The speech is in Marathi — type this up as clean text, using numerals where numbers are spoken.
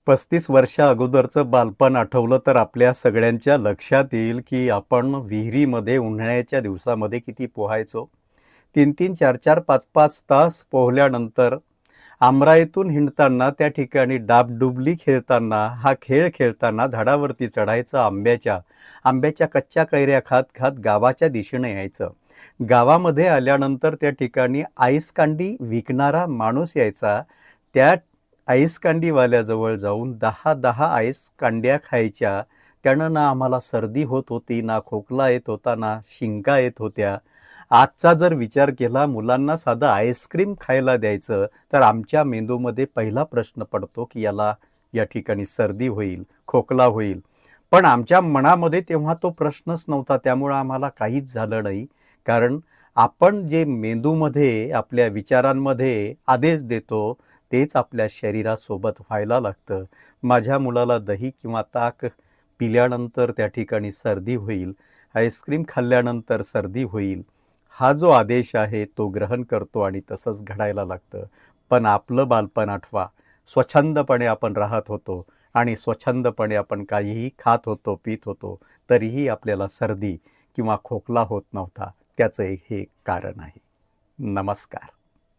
35 वर्षा अगोदरचं बालपण आठवलं तर आपल्या सगळ्यांच्या लक्षात येईल की आपण विहिरीमध्ये उन्हाळ्याच्या दिवसामध्ये किती पोहायचो. 3-3, 4-4, 5-5 तास पोहल्यानंतर आमराईतून हिंडताना, त्या ठिकाणी डाबडुबली खेळताना, हा खेळ खेळताना झाडावरती चढायचं, आंब्याच्या कच्च्या कैऱ्या खात खात गावाच्या दिशेने यायचं. गावामध्ये आल्यानंतर त्या ठिकाणी आईस कांडी विकणारा माणूस यायचा. त्या आईस कांडीवाल्याजवळ जाऊन 10-10 आईस कांड्या खायच्या. त्यानं ना आम्हाला सर्दी होत होती, ना खोकला येत होता, ना शिंका येत होत्या. आजचा जर विचार केला, मुलांना साधं आईस्क्रीम खायला द्यायचं तर आमच्या मेंदूमध्ये पहिला प्रश्न पडतो की या ठिकाणी सर्दी होईल, खोकला होईल. पण आमच्या मनामध्ये तेव्हा तो प्रश्नच नव्हता. त्यामुळं आम्हाला काहीच झालं नाही. कारण आपण जे मेंदूमध्ये, आपल्या विचारांमध्ये आदेश देतो तेच आपल्या शरीरासोबत व्हायला लागतं. माझ्या मुलाला दही किंवा ताक पिल्यानंतर त्या ठिकाणी सर्दी होईल, आईस्क्रीम खाल्ल्यानंतर सर्दी होईल, हा जो आदेश आहे तो ग्रहण करतो आणि तसंच घडायला लागतं. पण आपलं बालपण आठवा. स्वच्छंदपणे आपण राहत होतो आणि स्वच्छंदपणे आपण काहीही खात होतो, पीत होतो, तरीही आपल्याला सर्दी किंवा खोकला होत नव्हता. त्याचं हे कारण आहे. नमस्कार.